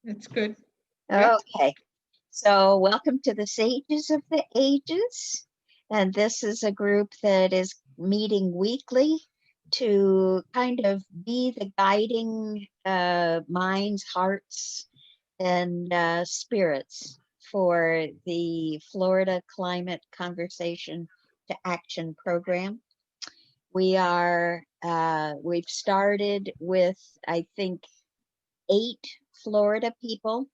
It's good. Okay, so welcome to the Sages of the Ages. And this is a group that is meeting weekly to kind of be the guiding minds, hearts, and spirits for the Florida Climate Conversation to Action program. We've started with, I think, 8 Florida people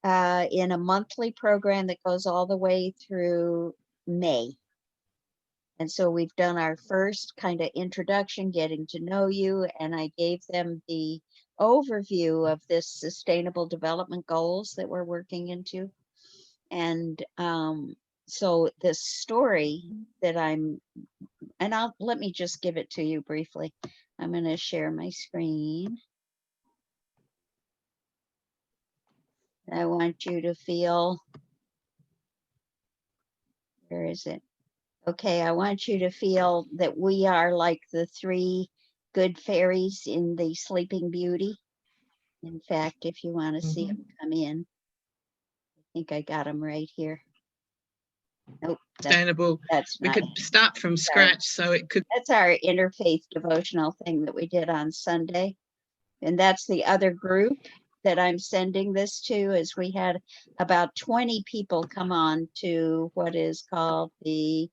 in a monthly program that goes all the way through May. And so we've done our first kind of introduction, getting to know you, and I gave them the overview of this sustainable development goals that we're working into. And so this story that let me just give it to you briefly. I'm going to share my screen. I want you to feel, where is it? Okay, I want you to feel that we are like the 3 good fairies in the Sleeping Beauty. In fact, if you want to see them come in, I think I got them right here. Nope, Sustainable. that's We not. could start from scratch, so it could. That's our interfaith devotional thing that we did on Sunday. And that's the other group that I'm sending this to, is we had about 20 people come on to what is called the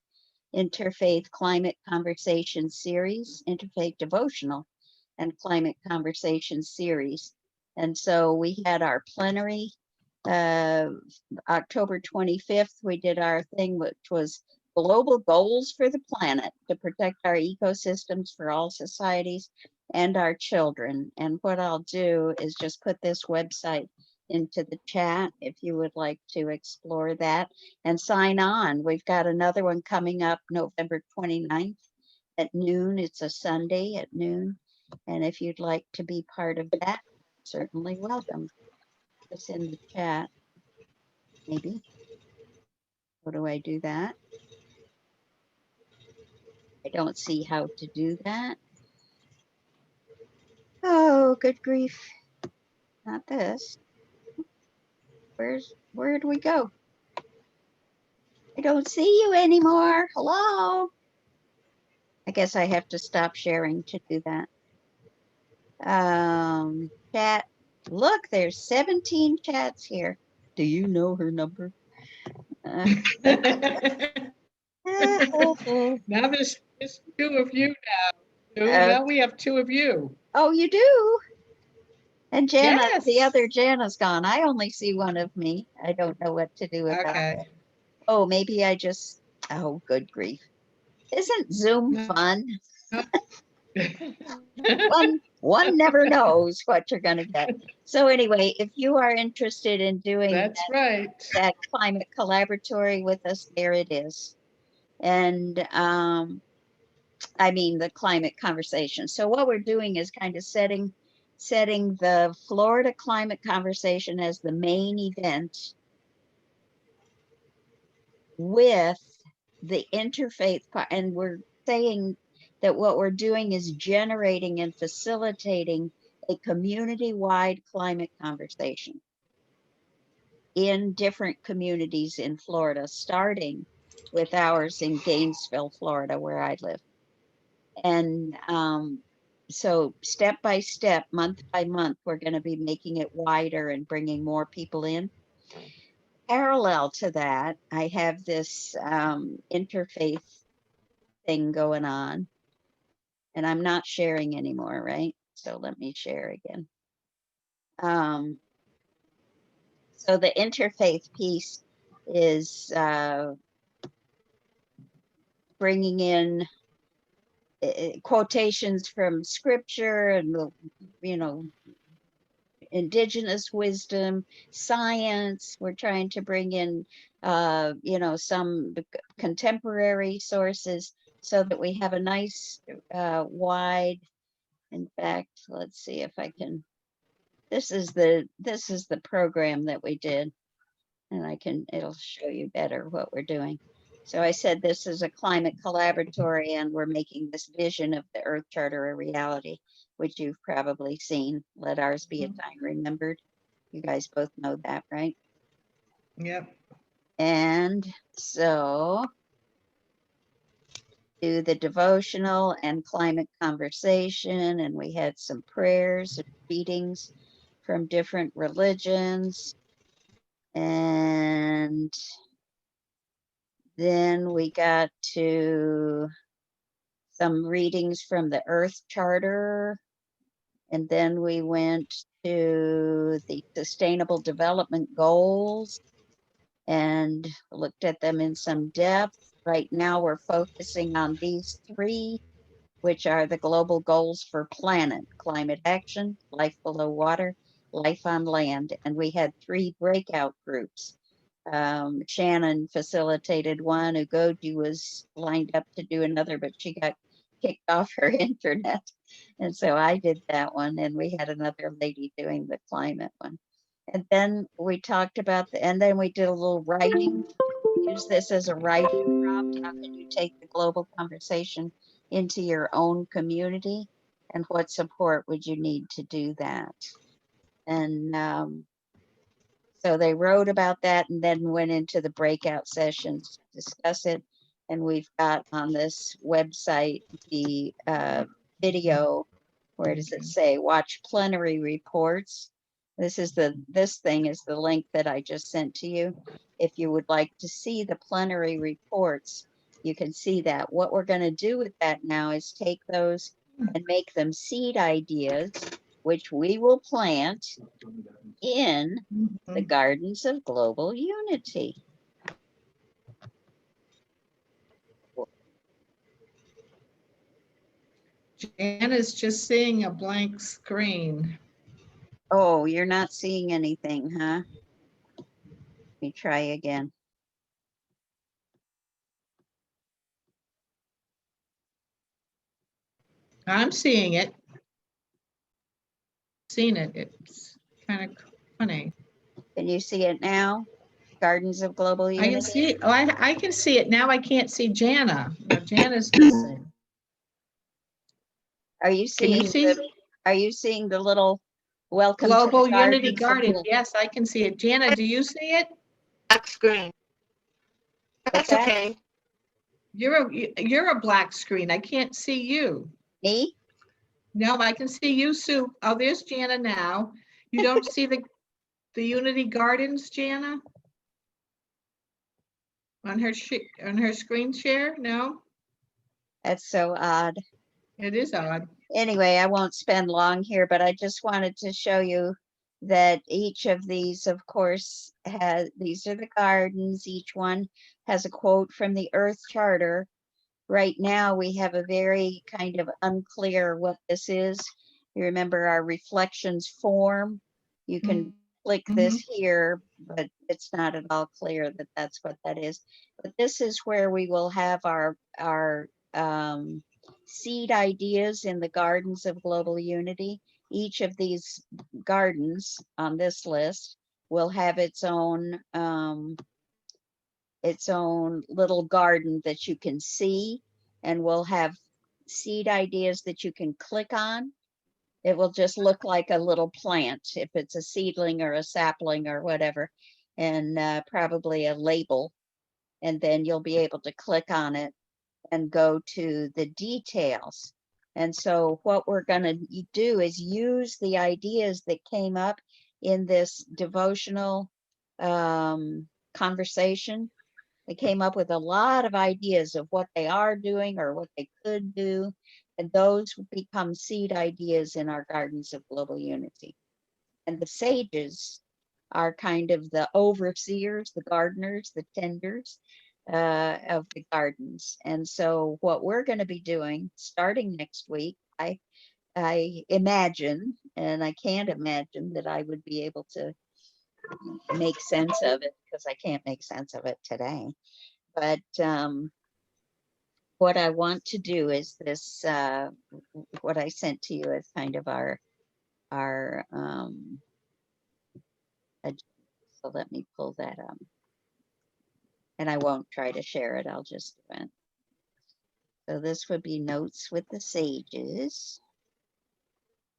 Interfaith Climate Conversation Series, Interfaith Devotional and Climate Conversation Series. And so we had our plenary October 25th. We did our thing, which was global goals for the planet to protect our ecosystems for all societies and our children. And what I'll do is just put this website into the chat if you would like to explore that and sign on. We've got another one coming up November 29th at noon. It's a Sunday at noon. And if you'd like to be part of that, certainly welcome. It's in the chat, maybe. How do I do that? I don't see how to do that. Oh, good grief. Not this. Where'd we go? I don't see you anymore. Hello? I guess I have to stop sharing to do that. Chat. Look, there's 17 chats here. Do you know her number? Now there's 2 of you now. Now we have 2 of you. Oh, you do? And Jana, Yes. the other Jana's gone. I only see one of me. I don't know what to do about it. Oh, maybe I just, oh, good grief. Isn't Zoom fun? one never knows what you're going to get. So anyway, if you are interested in doing that climate collaboratory with us, there it is. And I mean the climate conversation. So what we're doing is kind of setting the Florida climate conversation as the main event with the interfaith part, and we're saying that what we're doing is generating and facilitating a community-wide climate conversation in different communities in Florida, starting with ours in Gainesville, Florida, where I live. And so step by step, month by month, we're going to be making it wider and bringing more people in. Parallel to that, I have this interfaith thing going on, and I'm not sharing anymore, right? So let me share again. So the interfaith piece is bringing in quotations from scripture and, indigenous wisdom, science. We're trying to bring in, some contemporary sources so that we have a nice wide. In fact, let's see if I can. This is the program that we did, and it'll show you better what we're doing. So I said this is a climate collaboratory, and we're making this vision of the Earth Charter a reality, which you've probably seen. Let ours be a time remembered. You guys both know that, right? Yep. And so do the devotional and climate conversation, and we had some prayers and readings from different religions. And then we got to some readings from the Earth Charter. And then we went to the Sustainable Development Goals and looked at them in some depth. Right now, we're focusing on these three, which are the global goals for planet, climate action, life below water, life on land. And we had three breakout groups. Shannon facilitated one. Ugoji was lined up to do another, but she got kicked off her internet. And so I did that one. And we had another lady doing the climate one. And then we talked about and then we did a little writing. Use this as a writing prompt. How can you take the global conversation into your own community? And what support would you need to do that? And so they wrote about that and then went into the breakout sessions to discuss it. And we've got on this website the video. Where does it say watch plenary reports? This thing is the link that I just sent to you. If you would like to see the plenary reports, you can see that. What we're going to do with that now is take those and make them seed ideas, which we will plant in the Gardens of Global Unity. Jana's just seeing a blank screen. Oh, you're not seeing anything, huh? Let me try again. I'm seeing it. Seen it. It's kind of funny. Can you see it now? Gardens of Global I Unity? can see it. Oh, I can see it now. I can't see Jana. Now Jana's missing. Are you Can you seeing see are you seeing the little welcome to the Global Unity Gardens of Garden? Global? Yes, I can see it. Jana, do you see it? Black screen. What's That's that? okay. You're a black screen. I can't see you. Me? No, I can see you, Sue. Oh, there's Jana now. You don't see the Unity Gardens, Jana? On her screen share? No? That's so odd. It is odd. Anyway, I won't spend long here, but I just wanted to show you that each of these, of course, these are the gardens. Each one has a quote from the Earth Charter. Right now, we have a very kind of unclear what this is. You remember our reflections form. You can click this here, but it's not at all clear that that's what that is. But this is where we will have our seed ideas in the Gardens of Global Unity. Each of these gardens on this list will have its own little garden that you can see, and we'll have seed ideas that you can click on. It will just look like a little plant if it's a seedling or a sapling or whatever, and probably a label. And then you'll be able to click on it and go to the details. And so what we're going to do is use the ideas that came up in this devotional conversation. They came up with a lot of ideas of what they are doing or what they could do. And those become seed ideas in our Gardens of Global Unity. And the sages are kind of the overseers, the gardeners, the tenders of the gardens. And so what we're going to be doing starting next week, I imagine, and I can't imagine that I would be able to make sense of it because I can't make sense of it today. But what I want to do is this, what I sent to you is kind of our, so let me pull that up. And I won't try to share it, I'll just do it. So this would be notes with the sages.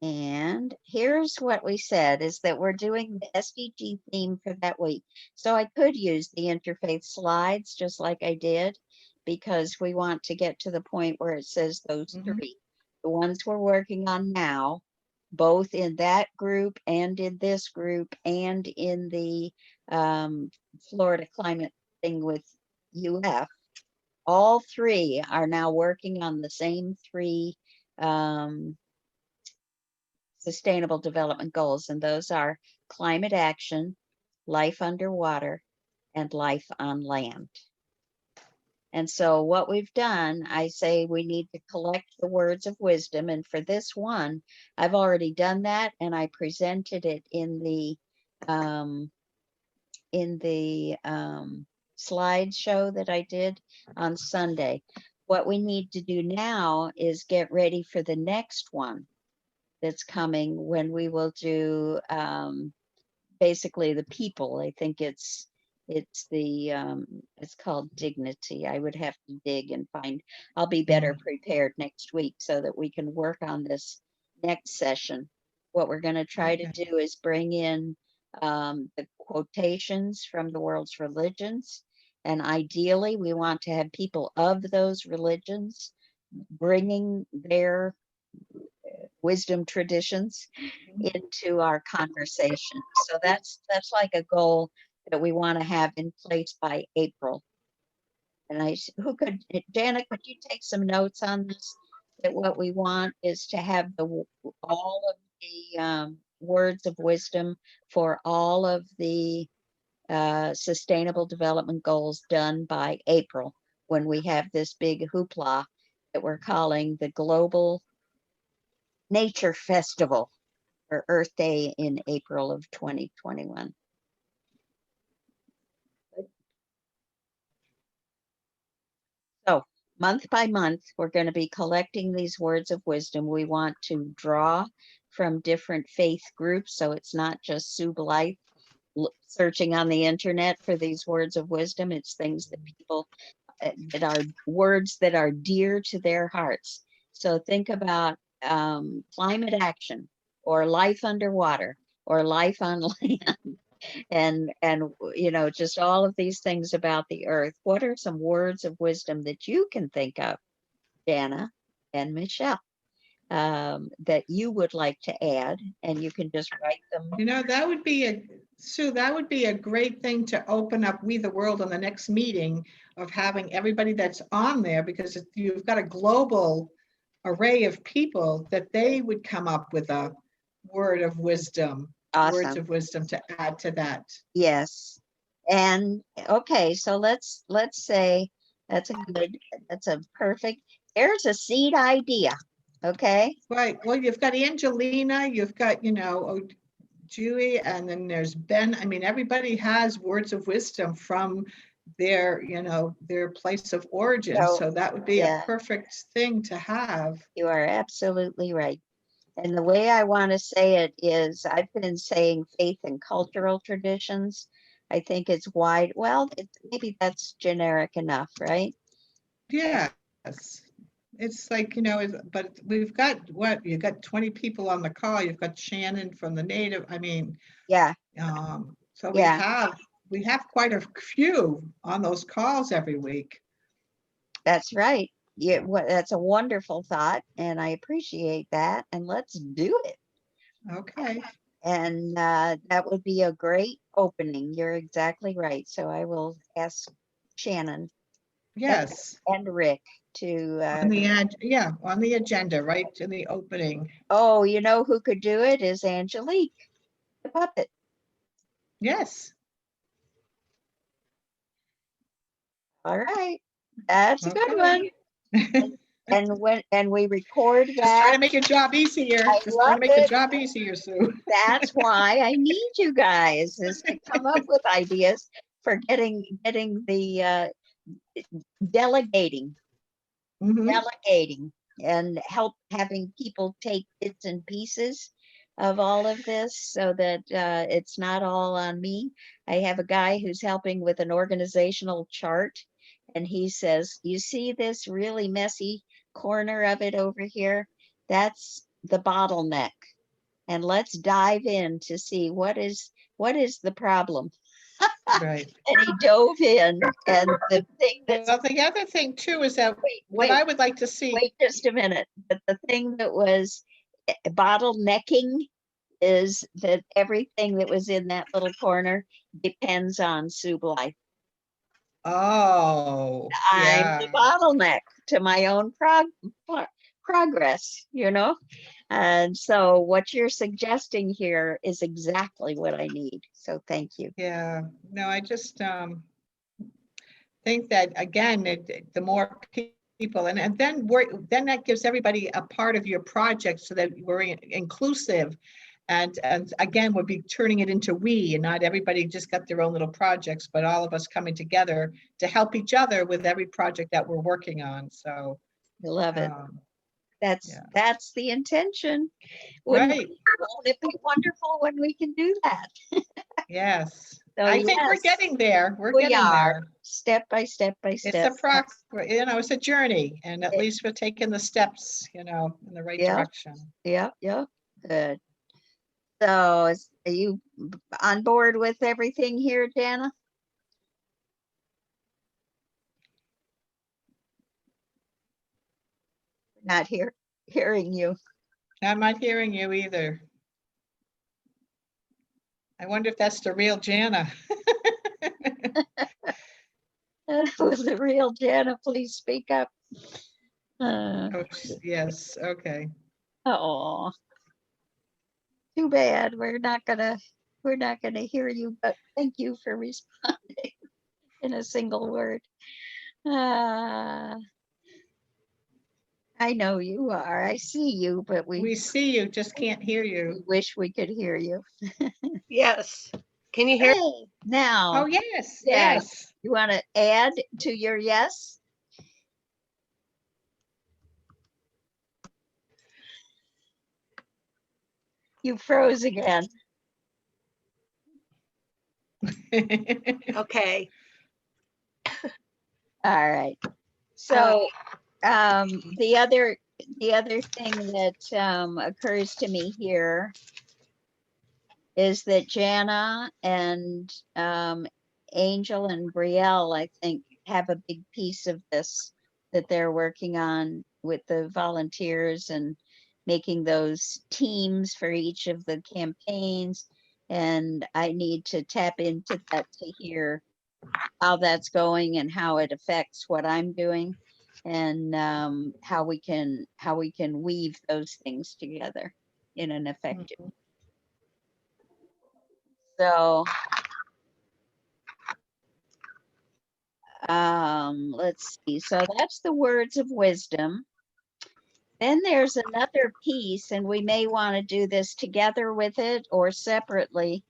And here's what we said is that we're doing the SDG theme for that week. So I could use the interfaith slides just like I did, because we want to get to the point where it says those Mhm. three, the ones we're working on now, both in that group and in this group and in the Florida climate thing with UF. All three are now working on the same three um, sustainable development goals, and those are climate action, life underwater, and life on land. And so what we've done, I say we need to collect the words of wisdom. And for this one, I've already done that, and I presented it in the um, slideshow that I did on Sunday. What we need to do now is get ready for the next one that's coming, when we will do basically the people. I think it's the it's called dignity. I would have to dig and find. I'll be better prepared next week so that we can work on this next session. What we're going to try to Okay. do is bring in the quotations from the world's religions, and ideally we want to have people of those religions bringing their wisdom traditions into our conversation. So that's like a goal that we want to have in place by April. And who could, Janet, could you take some notes on this? That what we want is to have all of the words of wisdom for all of the sustainable development goals done by April, when we have this big hoopla that we're calling the Global Nature Festival for Earth Day in April of 2021. So, month by month, we're going to be collecting these words of wisdom. We want to draw from different faith groups, so it's not just Sue Blythe searching on the internet for these words of wisdom. It's things that people, that are words that are dear to their hearts. So think about climate action, or life underwater, or life on land, and just all of these things about the earth. What are some words of wisdom that you can think of, Jana and Michelle, that you would like to add? And you can just write them. That would be Sue, that would be a great thing to open up We the World on the next meeting, of having everybody that's on there, because you've got a global array of people, that they would come up with a word of wisdom, words Awesome. of wisdom to add to that. Yes. And okay, so let's say that's a perfect, there's a seed idea. Okay. Right. Well, you've got Angelina, you've got, Julie, and then there's Ben. I mean, everybody has words of wisdom from their place of origin. So So that would be a yeah, perfect thing to have. you are absolutely right. And the way I want to say it is, I've been saying faith and cultural traditions. I think it's wide. Well, maybe that's generic enough, right? Yes. It's like, but we've got you got 20 people on the call. You've got Shannon from the Native. I mean, Yeah, so yeah, we have quite a few on those calls every week. that's right. Yeah, that's a wonderful thought, and I appreciate that. And let's do it. Okay. And that would be a great opening. You're exactly right. So I will ask Shannon and, Yes. and Rick to, On the agenda, right in the opening. oh, you know who could do it is Angelique, the puppet. Yes. All right. That's a good one. Okay. And we record Just trying that. to make your job easier. I Just trying love to make the it. job easier, Sue. That's why I need you guys, is to come up with ideas for getting the delegating Mhm. delegating and help having people take bits and pieces of all of this, so that it's not all on me. I have a guy who's helping with an organizational chart, and he says, you see this really messy corner of it over here? That's the bottleneck, and let's dive in to see what is the problem. Right. And he dove in, and the thing that's Well, the other thing too is that what wait, I would like to see, wait just a minute. But the thing that was bottlenecking is that everything that was in that little corner depends on Sue Blythe. oh, I'm the yeah, bottleneck to my own progress, you know? And so what you're suggesting here is exactly what I need. So thank you. yeah. No, I just think that again, the more people, and then that gives everybody a part of your project so that we're inclusive. And again, we'll be turning it into we, and not everybody just got their own little projects, but all of us coming together to help each other with every project that we're working on. So, I love it. Yeah. That's the intention. Right. Won't it be wonderful when we can do that? Yes. So I think we're yes, getting there. We're we getting are there. step by step by It's step. it's a journey, and at least we're taking the steps, in the right Yeah, direction. yeah, yeah. Good. So are you on board with everything here, Jana? Not hearing you. I'm not hearing you either. I wonder if that's the real Jana. Was the real Jana? Please speak up. Oh, yes, okay. Oh, too bad. We're not gonna hear you, but thank you for responding in a single word. Uh, I know you are. I see you, but We see you, just can't hear we you. wish we could hear you. Yes. Can you hear? Hey, now, Oh, yes, yeah, yes. you want to add to your yes? You froze again. Okay. All right. So the other thing that occurs to me here is that Jana and Angel and Brielle, I think, have a big piece of this that they're working on with the volunteers and making those teams for each of the campaigns. And I need to tap into that to hear how that's going and how it affects what I'm doing, and how we can weave those things together in an effective. So let's see. So that's the words of wisdom. Then there's another piece, and we may want to do this together with it or separately.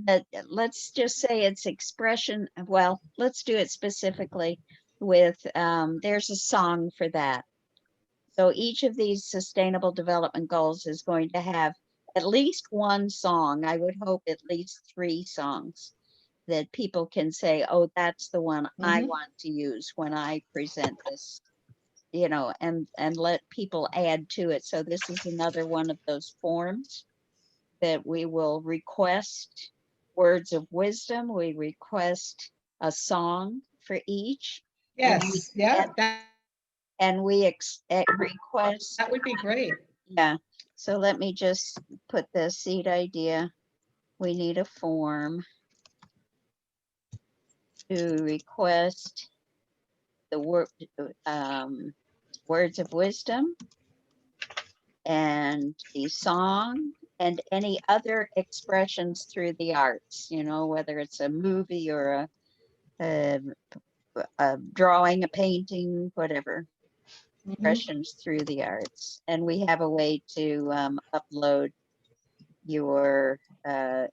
That let's just say it's expression. Well, let's do it specifically with there's a song for that. So each of these sustainable development goals is going to have at least one song. I would hope at least 3 songs that people can say, oh, that's the one I want to use when I present this, and let people add to it. So this is another one of those forms that we will request words of wisdom. We request a song for each. Yes, yeah, And we request, that would be great. yeah. So let me just put the seed idea. We need a form to request the words of wisdom and the song and any other expressions through the arts, whether it's a movie or a drawing, a painting, whatever, expressions through the arts. And we have a way to upload your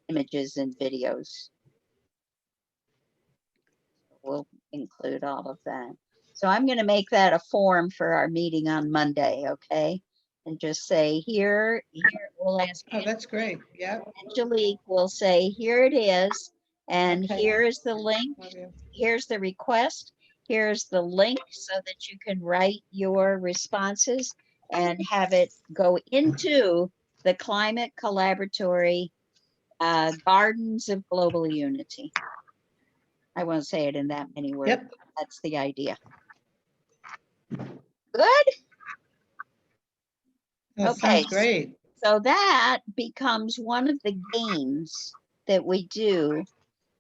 images and videos. We'll include all of that. So I'm going to make that a form for our meeting on Monday, okay? And just say here we'll ask. Oh, that's great. Yeah. Angelique will say, here it is, and Okay. here is the link. Here's the request. Here's the link so that you can write your responses. and have it go into the Climate Collaboratory Gardens of Global Unity. I won't say it in that many words. Yep. That's the idea. Good. That Okay. sounds great. So that becomes one of the games that we do.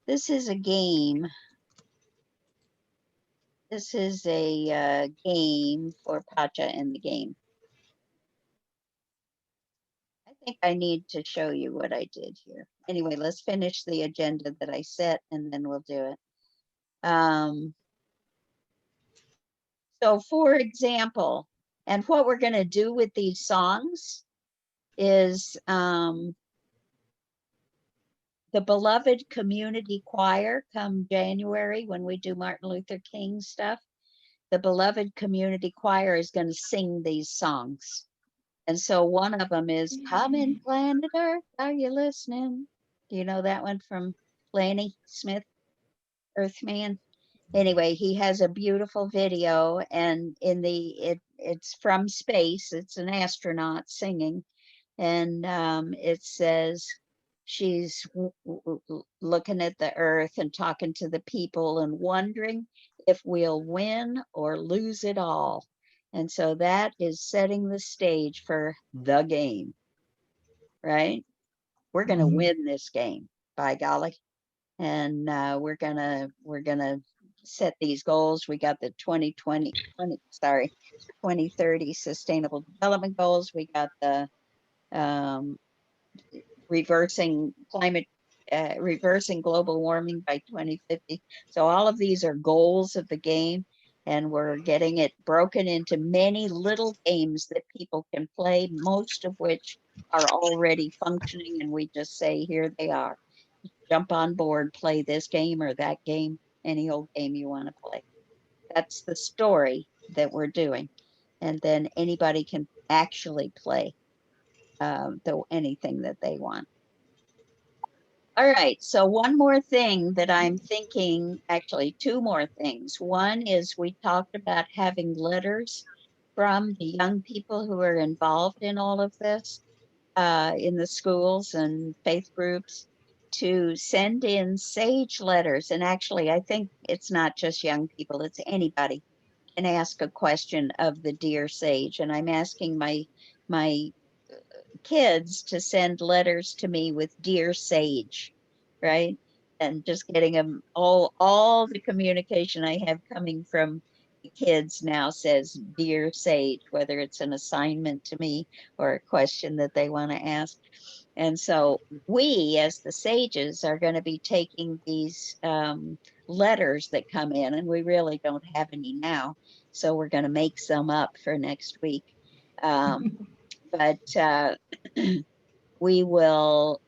This is a game. This is a game for Pacha and the game. I think I need to show you what I did here. Anyway, let's finish the agenda that I set and then we'll do it. So for example, and what we're going to do with these songs is the beloved community choir come January when we do Martin Luther King stuff. The beloved community choir is going to sing these songs. And so one of them is Come in Planet Earth, are you listening? Do you know that one from Laney Smith, Earthman? Anyway, he has a beautiful video and it's from space. It's an astronaut singing. And it says she's looking at the earth and talking to the people and wondering if we'll win or lose it all. And so that is setting the stage for the game, right? We're going to win this game, by golly. And we're gonna set these goals. We got the 2030 sustainable development goals. We got the reversing global warming by 2050. So all of these are goals of the game, and we're getting it broken into many little games that people can play, most of which are already functioning, and we just say, here they are. Jump on board, play this game or that game, any old game you want to play. That's the story that we're doing. And then anybody can actually play anything that they want. All right, so one more thing that I'm thinking, actually two more things. One is we talked about having letters from the young people who are involved in all of this, in the schools and faith groups, to send in sage letters. And actually, I think it's not just young people, it's anybody can ask a question of the dear sage. And I'm asking my kids to send letters to me with dear sage, right? And just getting them all the communication I have coming from the kids now says dear sage, whether it's an assignment to me or a question that they want to ask. And so we, as the sages, are going to be taking these letters that come in, and we really don't have any now. So we're going to make some up for next week. But we will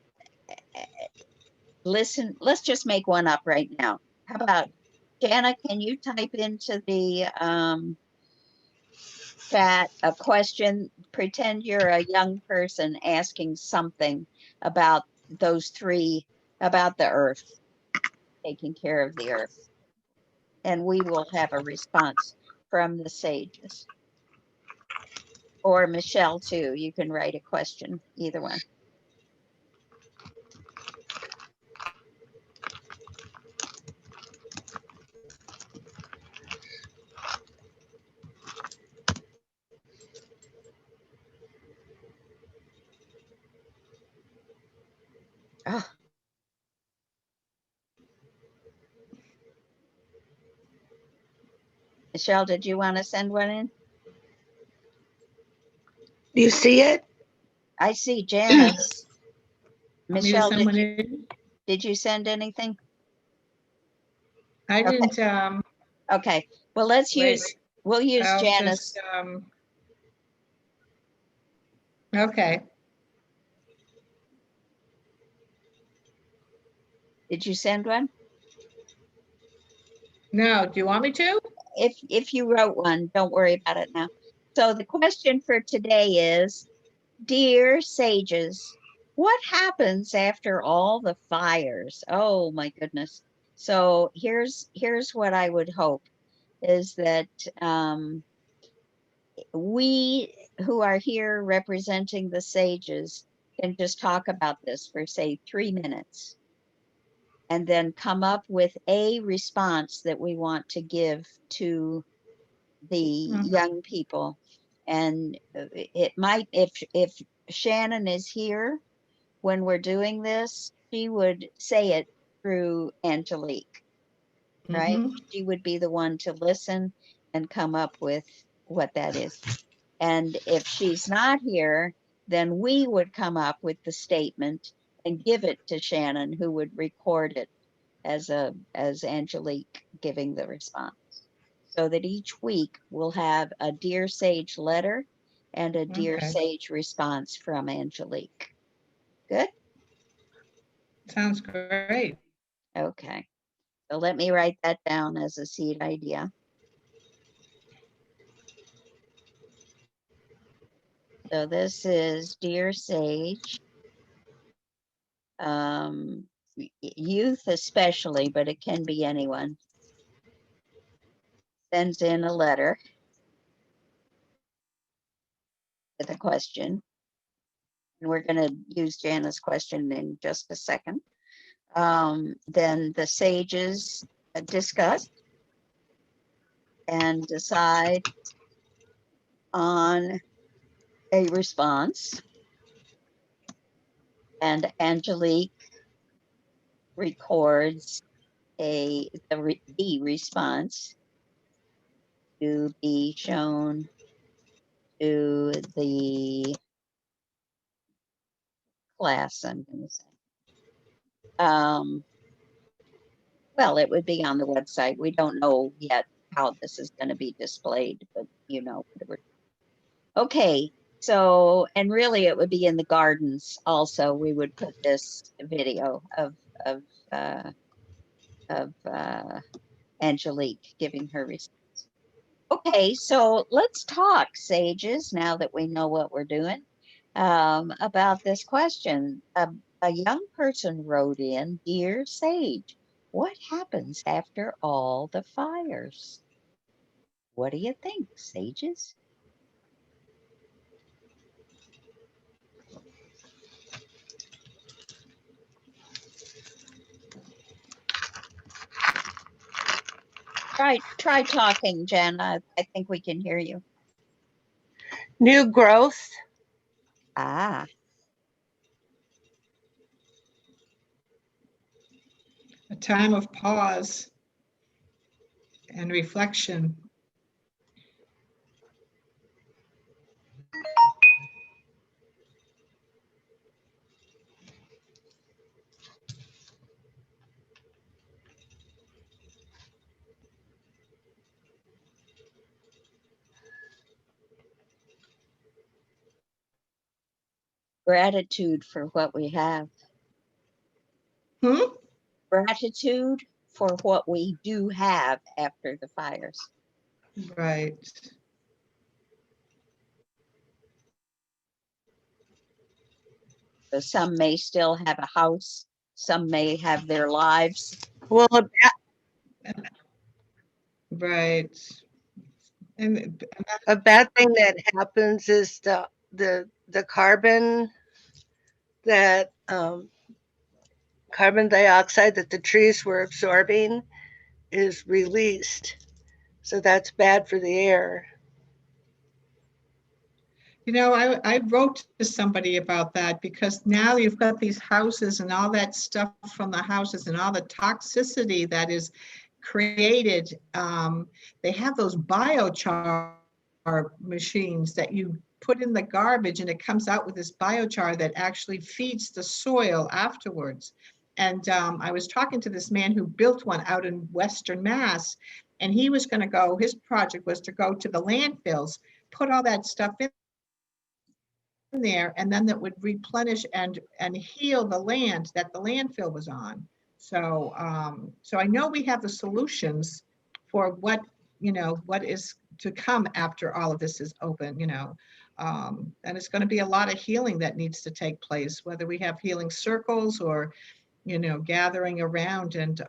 listen. Let's just make one up right now. How about Jana? Can you type into the chat a question? Pretend you're a young person asking something about those three, about the earth, taking care of the earth. And we will have a response from the sages. Or Michelle, too. You can write a question, either one. Oh. Michelle, did you want to send one in? Do you see it? I see Janice. Michelle, In? did you send anything? I didn't. Okay. Well, we'll use I'll Janice. just, okay. Did you send one? No, do you want me to? If you wrote one, don't worry about it now. So the question for today is, dear sages, what happens after all the fires? Oh my goodness. So here's what I would hope is that we who are here representing the sages can just talk about this for, say, 3 minutes, and then come up with a response that we want to give to the Okay. young people. And it might, if Shannon is here when we're doing this, she would say it through Angelique, right? Mhm. She would be the one to listen and come up with what that is. And if she's not here, then we would come up with the statement and give it to Shannon, who would record it as Angelique giving the response. So that each week we'll have a Dear Sage letter and a Dear Okay. Sage response from Angelique. Good? Sounds great. Okay. So let me write that down as a seed idea. So this is Dear Sage, youth especially, but it can be anyone, sends in a letter with a question. And we're going to use Jana's question in just a second. Then the sages discuss and decide on a response. And Angelique records the response to be shown to the class, I'm going to say. Well, it would be on the website. We don't know yet how this is going to be displayed, but whatever. Okay, so, and really it would be in the gardens also. We would put this video of uh, Angelique giving her response. Okay, so let's talk, sages, now that we know what we're doing, about this question. A young person wrote in, Dear Sage, what happens after all the fires? What do you think, sages? Try talking, Jen. I think we can hear you. New growth, Ah, A time of pause and reflection. gratitude for what we have. Hmm? Gratitude for what we do have after the fires. Right. So some may still have a house, some may have their lives. well, Right. And a bad thing that happens is the carbon that carbon dioxide that the trees were absorbing is released. So that's bad for the air. I wrote to somebody about that because now you've got these houses and all that stuff from the houses and all the toxicity that is created. They have those biochar machines that you put in the garbage and it comes out with this biochar that actually feeds the soil afterwards. And I was talking to this man who built one out in Western Mass, and he was going to go, his project was to go to the landfills, put all that stuff in there, and then that would replenish and heal the land that the landfill was on. So I know we have the solutions for what is to come after all of this is open. And it's going to be a lot of healing that needs to take place, whether we have healing circles or gathering around and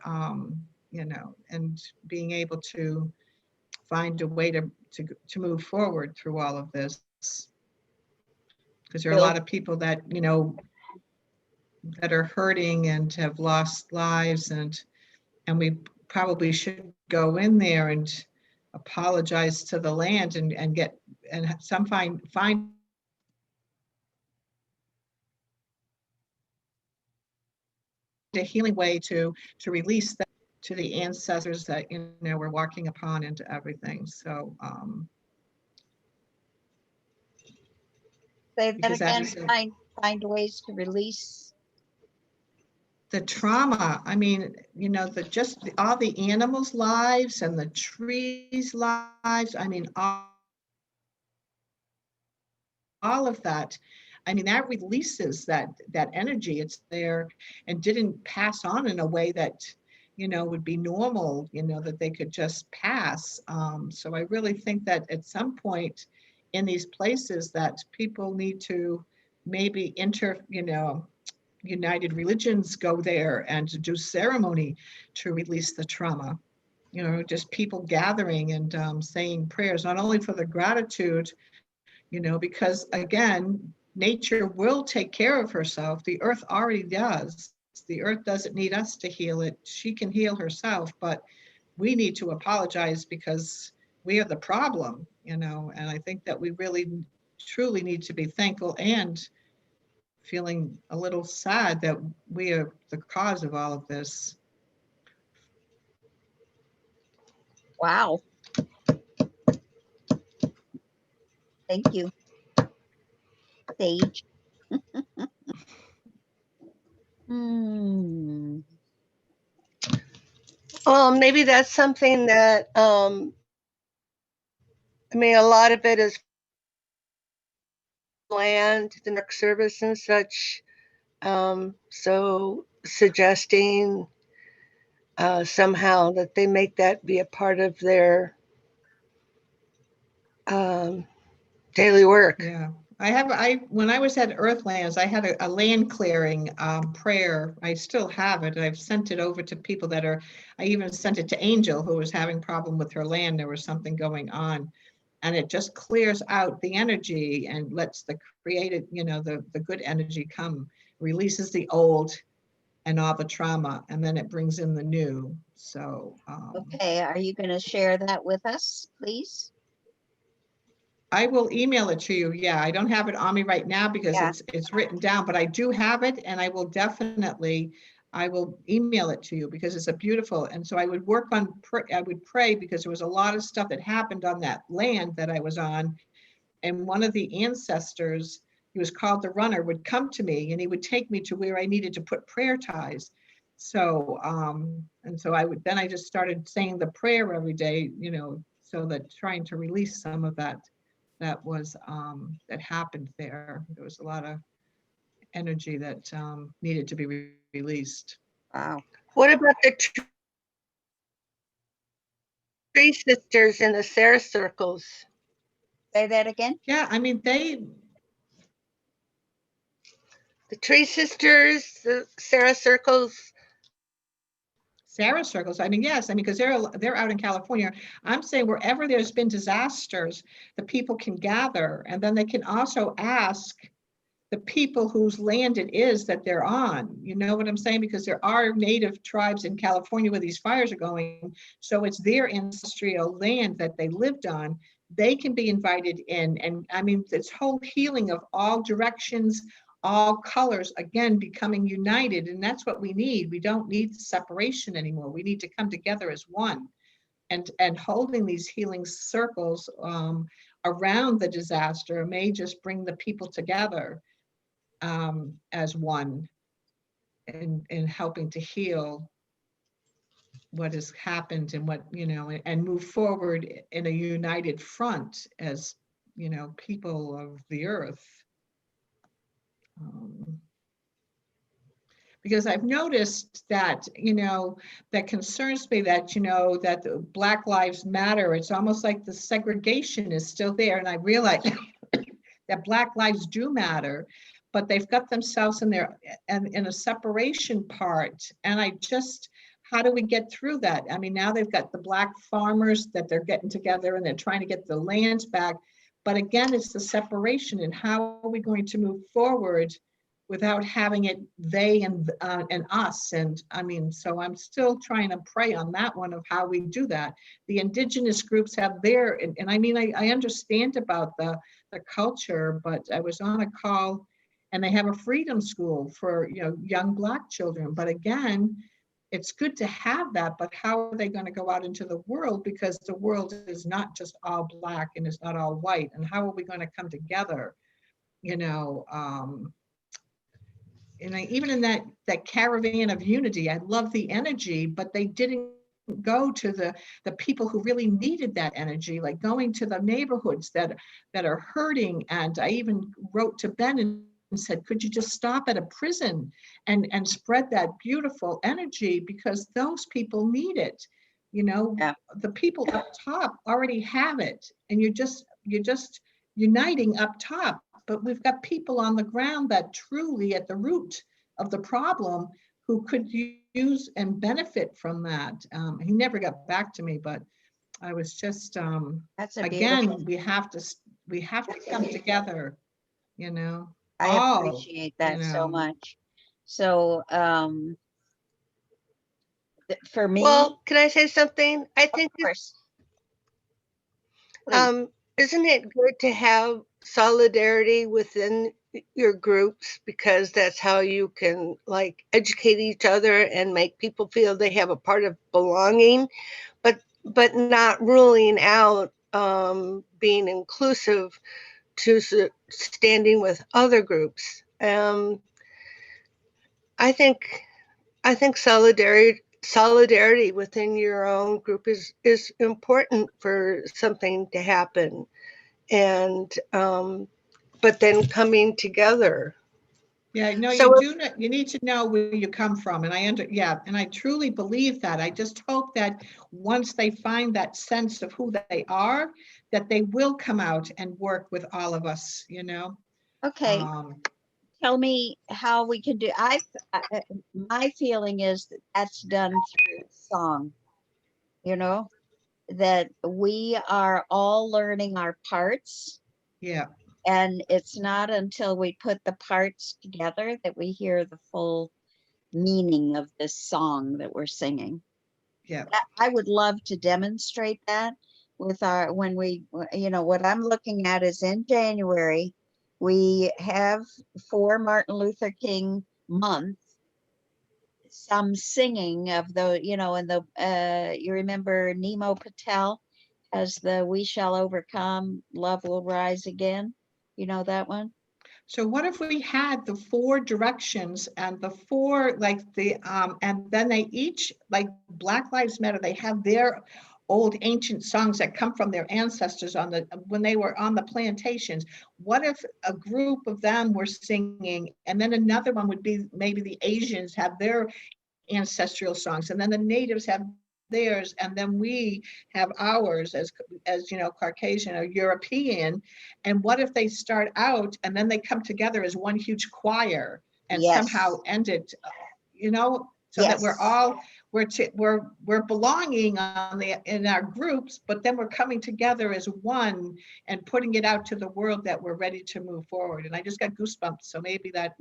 being able to find a way to move forward through all of this. because there are a lot of people that, you know, that are hurting and have lost lives, and we probably should go in there and apologize to the land and get, and some find a healing way to release that to the ancestors that, you know, we're walking upon into everything. So Say that because as you again, said, find ways to release. the trauma, I mean, you know, all the animals' lives and the trees' lives, I mean, all of that, I mean, that releases that energy. It's there and didn't pass on in a way that, you know, would be normal, you know, that they could just pass. So I really think that at some point in these places that people need to maybe you know, united religions go there and to do ceremony to release the trauma. You know, just people gathering and saying prayers, not only for the gratitude, you know, because again, nature will take care of herself. The earth already does. The earth doesn't need us to heal it. She can heal herself, but we need to apologize because we are the problem, you know, and I think that we really truly need to be thankful and feeling a little sad that we are the cause of all of this. Wow. Thank you, Sage. Hmm. Well, maybe that's something that, I mean, a lot of it is land, the Park Service and such. So suggesting somehow that they make that be a part of their um, daily work. Yeah. When I was at Earthlands, I had a land clearing prayer. I still have it. I've sent it over to people I even sent it to Angel, who was having problem with her land. There was something going on. And it just clears out the energy and lets the created, you know, the good energy come, releases the old and all the trauma, and then it brings in the new. So Okay, are you going to share that with us, please? I will email it to you. Yeah, I don't have it on me right now because Yeah. it's written down, but I do have it, and I will email it to you because it's a beautiful. And so I would I would pray because there was a lot of stuff that happened on that land that I was on, and one of the ancestors, he was called the runner, would come to me and he would take me to where I needed to put prayer ties. So and so I just started saying the prayer every day, you know, so that trying to release some of that that happened there. There was a lot of energy that needed to be released. Wow. What about the tree sisters in the Sarah circles? Say that again. Yeah, I mean The tree sisters, the Sarah circles. Sarah circles. I mean, yes, I mean, because they're out in California. I'm saying wherever there's been disasters, the people can gather, and then they can also ask the people whose land it is that they're on. You know what I'm saying? Because there are native tribes in California where these fires are going, so it's their ancestral land that they lived on. They can be invited in, and I mean, this whole healing of all directions, all colors, again, becoming united, and that's what we need. We don't need separation anymore. We need to come together as one, and holding these healing circles around the disaster may just bring the people together as one in helping to heal what has happened and what, you know, and move forward in a united front as, you know, people of the earth. Because I've noticed that, you know, that concerns me that, you know, that the Black Lives Matter, it's almost like the segregation is still there. And I realize that Black lives do matter, but they've got themselves in a separation part. And how do we get through that? I mean, now they've got the Black farmers that they're getting together and they're trying to get the lands back, But again, it's the separation, and how are we going to move forward without having it they and us. And I mean, so I'm still trying to pray on that one of how we do that. The indigenous groups have their, and I mean, I understand about the culture, but I was on a call and they have a freedom school for, you know, young Black children. But again, it's good to have that, but how are they going to go out into the world? Because the world is not just all Black and it's not all white. And how are we going to come together? You know, and even in that caravan of unity, I love the energy, but they didn't go to the people who really needed that energy, like going to the neighborhoods that are hurting. And I even wrote to Ben and said, could you just stop at a prison and spread that beautiful energy, because those people need it. You know, Yeah. the people up top already have it, and you're just uniting up top. But we've got people on the ground that truly at the root of the problem who could use and benefit from that. He never got back to me, but I was just, That's a again, beautiful. we have to come together, you know, I all, appreciate you that so know. much. So, for me, Well, can I say something? I of think course, please. isn't it good to have solidarity within your groups, because that's how you can like educate each other and make people feel they have a part of belonging, but not ruling out being inclusive to standing with other groups. I think I think solidarity within your own group is important for something to happen, and but then coming together. Yeah, no, So you need to know where you come from. And yeah, and I truly believe that. I just hope that once they find that sense of who they are, that they will come out and work with all of us, you know. Okay, tell me how we can do. My feeling is that that's done through song. You know, that we are all learning our parts, Yeah, and it's not until we put the parts together that we hear the full meaning of this song that we're singing. yeah. I would love to demonstrate that with when we, you know, what I'm looking at is in January, we have for Martin Luther King month, some singing of the, you know, and you remember Nemo Patel has the We Shall Overcome, Love Will Rise Again. You know that one? So what if we had the four directions and the four, like and then they each, like Black Lives Matter, they have their old ancient songs that come from their ancestors when they were on the plantations. What if a group of them were singing, and then another one would be maybe the Asians have their ancestral songs, and then the natives have theirs, and then we have ours as you know, Caucasian or European. And what if they start out and then they come together as one huge choir and somehow Yes. end it, you know, so that we're Yes. all we're belonging in our groups, but then we're coming together as one and putting it out to the world that we're ready to move forward. And I just got goosebumps, so maybe that's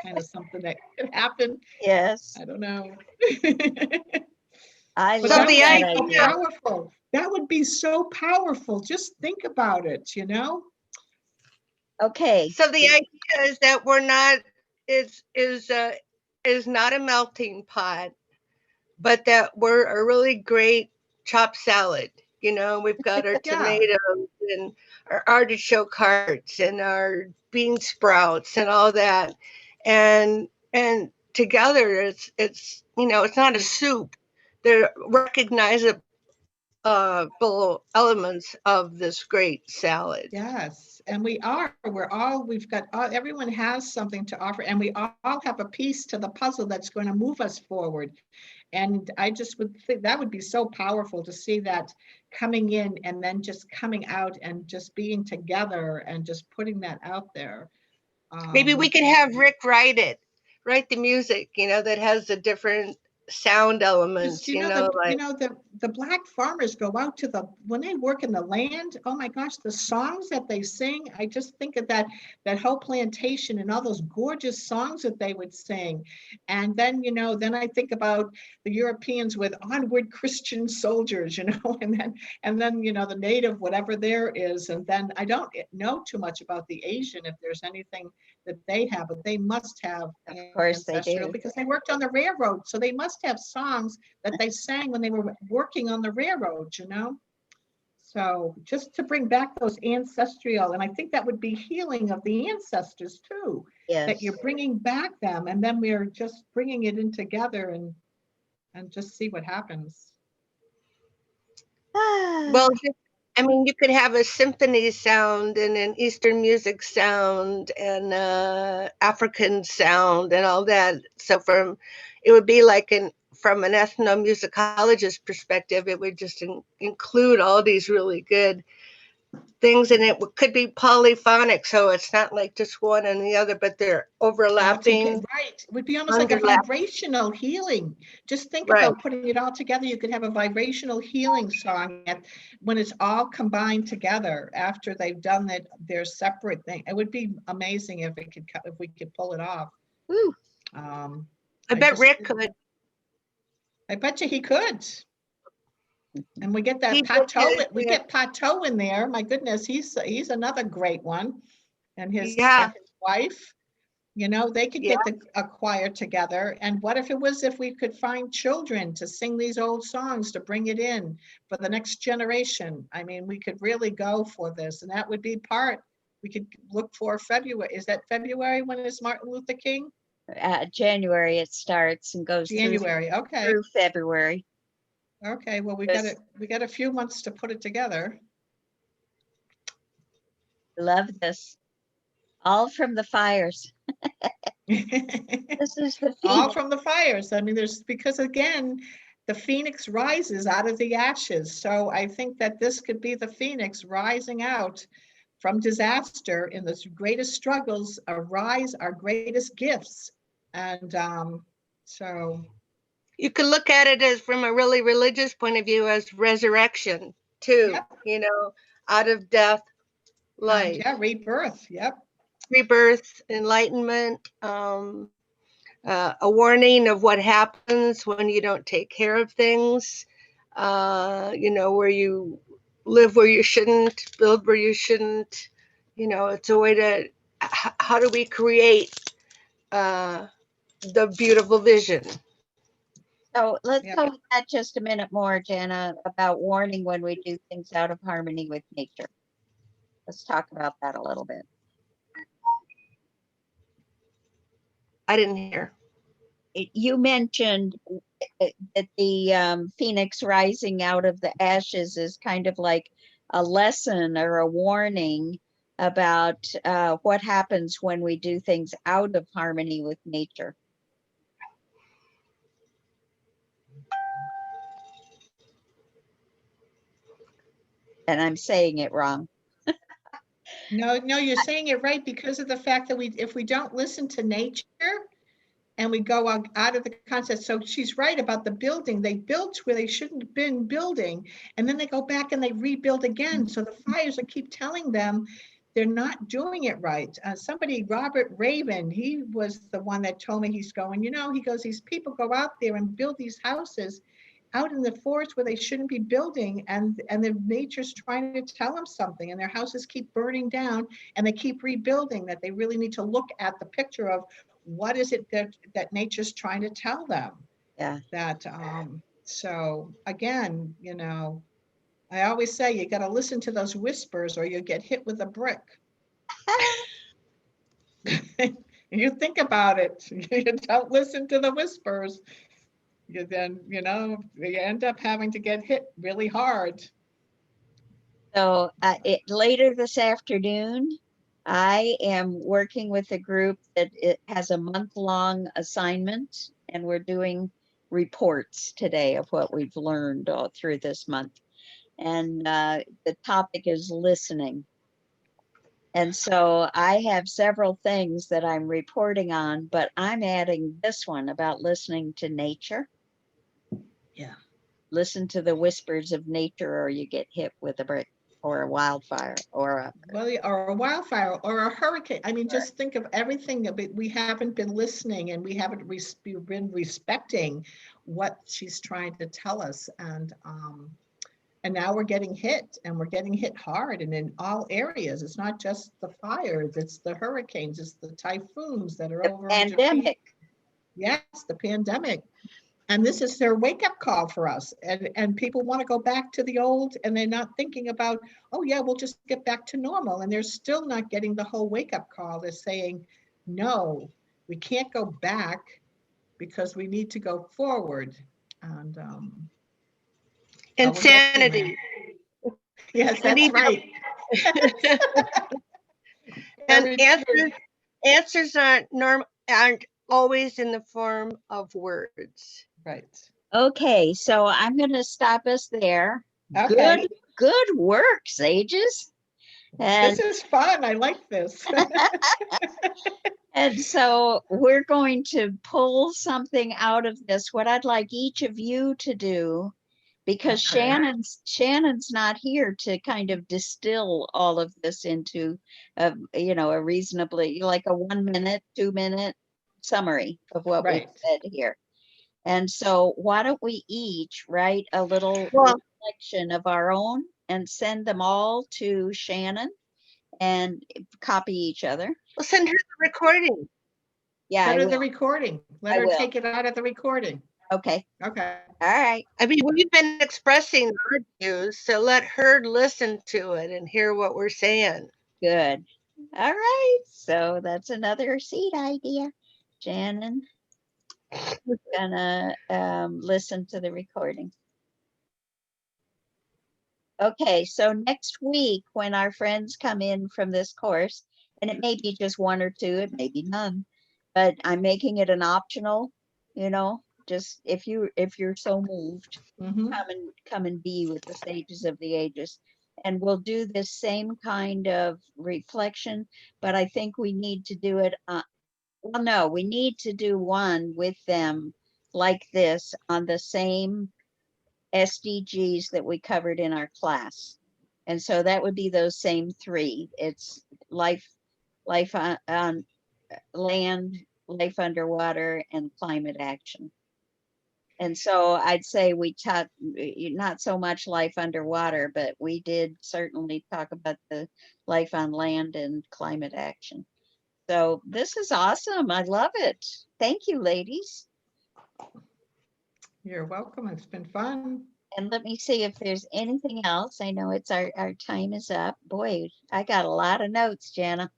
kind of something that could happen. Yes. I don't know. I But so that love the would that be so idea idea. powerful. That would be so powerful. Just think about it, you know? Okay. so the idea is that we're not is not a melting pot, but that we're a really great chopped salad. You know, we've got our Yeah, tomatoes and our artichoke hearts and our bean sprouts and all that. And together it's you know, it's not a soup. They're recognizable elements of this great salad. yes. And we've got, everyone has something to offer, and we all have a piece to the puzzle that's going to move us forward. And I just would think that would be so powerful to see that coming in and then just coming out and just being together and just putting that out there. Maybe we Um, could have Rick write the music, you know, that has the different sound Just, elements, you you know, know, like, the black farmers go out to when they work in the land, oh my gosh, the songs that they sing, I just think of that whole plantation and all those gorgeous songs that they would sing. And then, then I think about the Europeans with onward Christian soldiers, and then, the native, whatever there is. And then I don't know too much about the Asian, if there's anything that they have, but they must have Of course they ancestral do. because they worked on the railroad. So they must have songs that they sang when they were working on the railroad. So just to bring back those ancestral, and I think that would be healing of the ancestors too, that Yes. you're bringing back them, and then we're just bringing it in together and just see what happens. well, I mean, you could have a symphony sound and an Eastern music sound and African sound and all that. So it would be like from an ethnomusicologist perspective, it would just include all these really good things, and it could be polyphonic, so it's not like just one and the other, but they're overlapping, Right. It would be almost like a underlap. vibrational healing. Just think Right. about putting it all together. You could have a vibrational healing song when it's all combined together after they've done their separate thing. It would be amazing if we could pull it off. Woo. I bet Rick could. I bet you he could. And we get He that Pateau. did, We yeah. get Pateau in there. My goodness, he's another great one. And his Yeah. wife. They could Yeah. get a choir together. And what if we could find children to sing these old songs to bring it in for the next generation? I mean, we could really go for this. And that would be we could look for February. Is that February when is Martin Luther King? January it starts and goes January. Okay. through February. Okay. Well, we got a few months to put it together. Love this. All from the fires. This is the All Phoenix. from the fires. I mean, because again, the phoenix rises out of the ashes. So I think that this could be the phoenix rising out from disaster. In the greatest struggles arise our greatest gifts. And so You could look at it as from a really religious point of view as resurrection too. Yep. Out of death, life. Yeah, rebirth. Yep. Rebirth, enlightenment, a warning of what happens when you don't take care of things, where you live where you shouldn't, build where you shouldn't. It's a way to, how do we create the beautiful vision? So let's go with that just a minute more, Jana, about warning when we do things out of harmony with nature. Let's talk about that a little bit. I didn't hear. You mentioned that the phoenix rising out of the ashes is kind of like a lesson or a warning about what happens when we do things out of harmony with nature. And I'm saying it wrong. No, you're saying it right because of the fact that if we don't listen to nature and we go out of the concept. So she's right about the building. They built where they shouldn't have been building, and then they go back and they rebuild again. So the fires will keep telling them they're not doing it right. Robert Raven, he was the one that told me, he's going, he goes, these people go out there and build these houses out in the forest where they shouldn't be building, and the nature's trying to tell them something, and their houses keep burning down and they keep rebuilding, that they really need to look at the picture of what is it that nature's trying to tell them. Yeah. So again, I always say you got to listen to those whispers or you get hit with a brick. You think about it. You don't listen to the whispers. You end up having to get hit really hard. So later this afternoon, I am working with a group that it has a month-long assignment, and we're doing reports today of what we've learned all through this month. And the topic is listening. And so I have several things that I'm reporting on, but I'm adding this one about listening to nature. Yeah. Listen to the whispers of nature, or you get hit with a brick or a wildfire or a Well, yeah, or a wildfire or a hurricane. I mean, just think of everything that we haven't been listening and we haven't been respecting what she's trying to tell us. And now we're getting hit, and we're getting hit hard and in all areas. It's not just the fires, it's the hurricanes, it's the typhoons that are over in Japan. pandemic. Yes, the pandemic. And this is their wake up call for us. And people want to go back to the old, and they're not thinking about, oh, yeah, we'll just get back to normal. And they're still not getting the whole wake up call. They're saying, no, we can't go back because we need to go forward. And Insanity. Yes, We that's need to- right. And answers aren't always in the form of words. Right. Okay, so I'm going to stop us there. Okay. Good work, sages. And, This is fun. I like this. and so we're going to pull something out of this. What I'd like each of you to do, because Okay. Shannon's not here to kind of distill all of this into a reasonably, like a 1 minute, 2 minute summary of what we've Right. said here. And so why don't we each write a little Well, reflection of our own and send them all to Shannon and copy each other. we'll send her the recording. Yeah, I Send her will. the recording. Let I her will. take it out of the recording. Okay. Okay. All right. I mean, we've been expressing our views, so let her listen to it and hear what we're saying. Good. All right. So that's another seed idea. Shannon gonna listen to the recording. Okay, so next week when our friends come in from this course, and it may be just one or two, it may be none, but I'm making it an optional, just if you're so moved, Mhm. come and be with the stages of the ages. And we'll do this same kind of reflection, but I think we need to do it well, no, we need to do one with them like this on the same SDGs that we covered in our class. And so that would be those same three. It's life on land, life underwater, and climate action. And so I'd say we taught not so much life underwater, but we did certainly talk about the life on land and climate action. So this is awesome. I love it. Thank you, ladies. You're welcome. It's been fun. And let me see if there's anything else. I know it's our time is up. Boy, I got a lot of notes, Jana.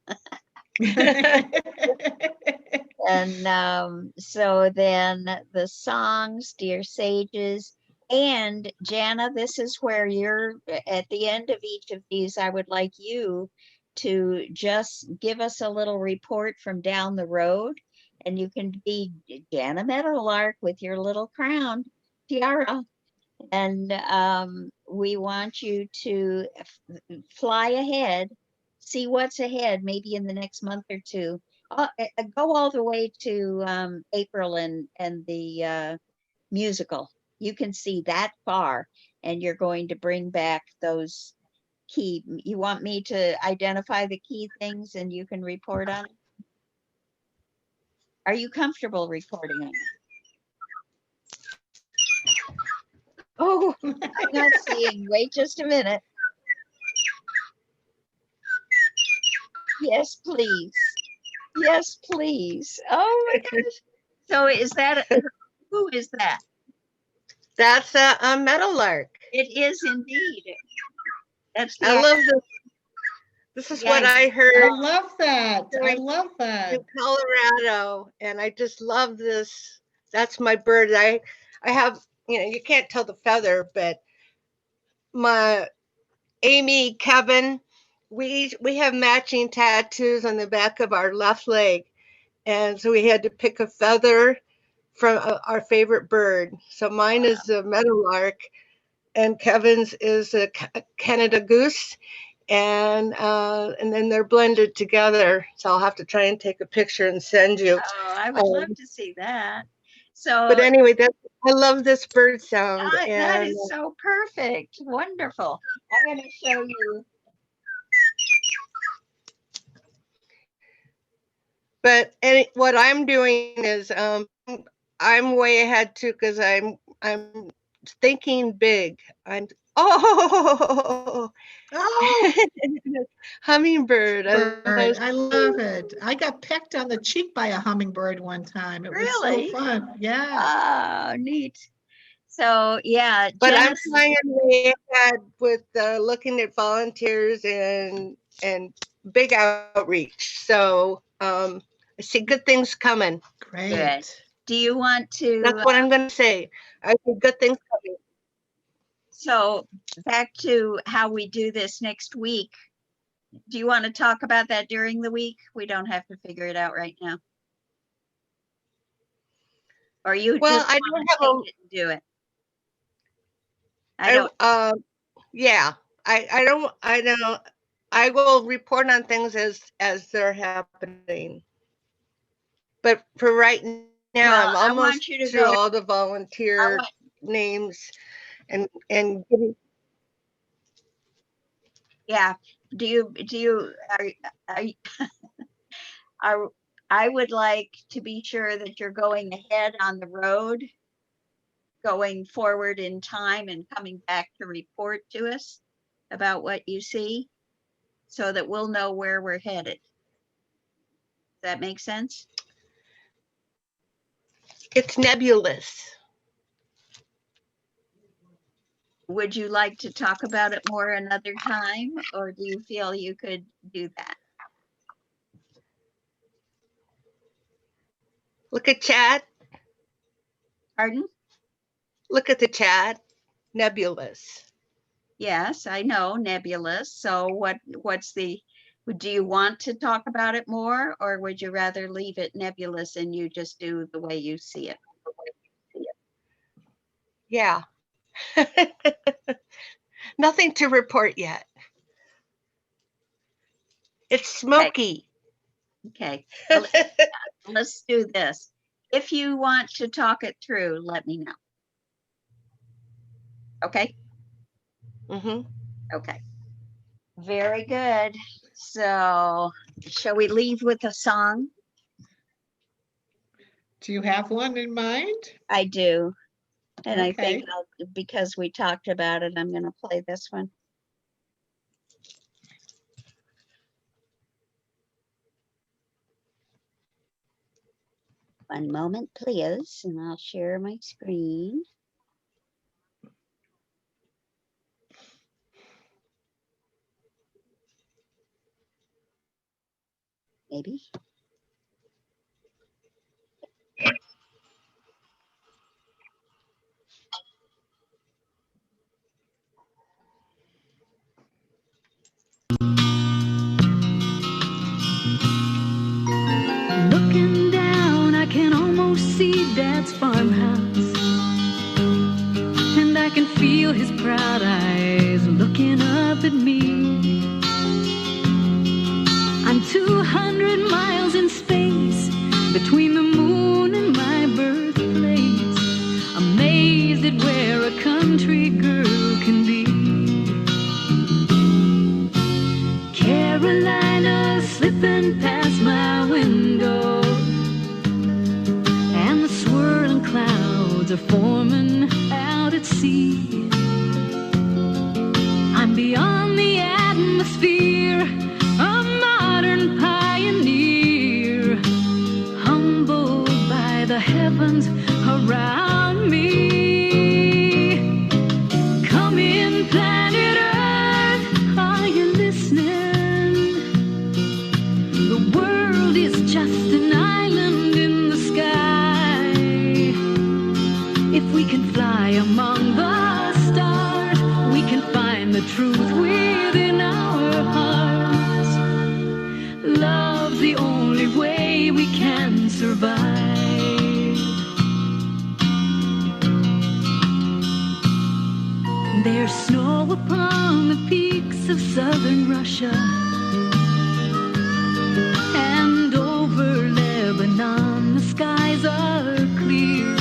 And so then the songs, Dear Sages, and Jana, this is where you're at the end of each of these. I would like you to just give us a little report from down the road, and you can be Jana Meadowlark with your little crown tiara. And we want you to fly ahead, see what's ahead, maybe in the next month or two. Go all the way to April and the musical. You can see that far, and you're going to bring back those key. You want me to identify the key things, and you can report on it? Are you comfortable reporting on it? Oh, I'm not seeing. Wait just a minute. Yes, please. Yes, please. Oh my gosh. So is that who is that? That's a meadowlark. It is indeed. That's the I love this. This is what Yeah. I I heard love that. I love in that. Colorado, and I just love this. That's my bird. I have, you can't tell the feather, but my Amy, Kevin, we have matching tattoos on the back of our left leg, and so we had to pick a feather from our favorite bird. So mine is the meadowlark, and Kevin's is a Canada goose, and then they're blended together. So I'll have to try and take a picture and send you. Oh, I would love to see that. So But anyway, I love this bird sound. that And is so perfect. Wonderful. I'm going to show you. but what I'm doing is I'm way ahead too, because I'm thinking big. Oh Oh, hummingbird. I thought it bird, was I love it. I got pecked on the cheek by a hummingbird one time. It was so Really? fun. Yeah. Oh, neat. So yeah, But I'm Janice, flying way ahead with looking at volunteers and big outreach. So I see good things coming. Great. do you want to, That's what I'm going to say. I see good things coming. so back to how we do this next week. Do you want to talk about that during the week? We don't have to figure it out right now. Or you Well, just I want don't to have take it and do it? I don't, yeah, I don't, I will report on things as they're happening. But for right now, well, I'm I want almost you to through go, all the I volunteer want, names and getting, yeah. Do you, are, are, I would like to be sure that you're going ahead on the road, going forward in time and coming back to report to us about what you see so that we'll know where we're headed. Does that make sense? it's nebulous. Would you like to talk about it more another time, or do you feel you could do that? Look at chat. Pardon? Look at the chat. Nebulous. Yes, I know, nebulous. So what's the, do you want to talk about it more, or would you rather leave it nebulous and you just do the way you see it? Yeah. Nothing to report yet. It's smoky. Okay, well, let's do this. If you want to talk it through, let me know. Okay, hmm okay. Very good. So shall we leave with a song? Do you have one in mind? I do. And I think Okay. because we talked about it, I'm going to play this one. One moment, please, and I'll share my screen. Maybe. Looking down, I can almost see Dad's farmhouse, and I can feel his proud eyes looking up at me. I'm 200 miles in space between the moon and my birthplace, amazed at where a country girl can be. Carolina slipping past my window, and the swirling clouds are forming out at sea. I'm beyond the atmosphere, a modern pioneer, humbled by the heavens around me. Come in, planet Earth, are you listening? The world is just an island in the sky. If we can fly among the stars, we can find the truth within our hearts. Love's the only way we can survive. There's snow upon the peaks of southern Russia, and over Lebanon the skies are clear.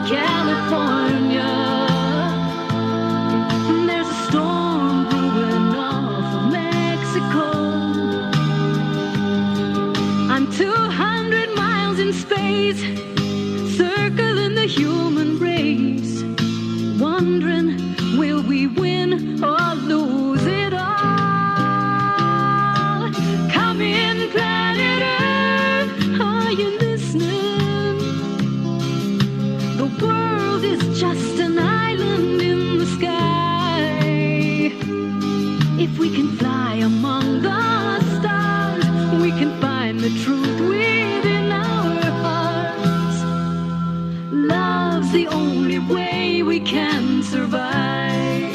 California. There's a storm brewing off of Mexico. I'm 200 miles in space, circling the human race, wondering, will we win or lose it all? Come in, planet Earth, are you listening? The world is just an island in the sky. If we can fly among the stars, we can find the truth within our hearts. Love's the only way we can survive.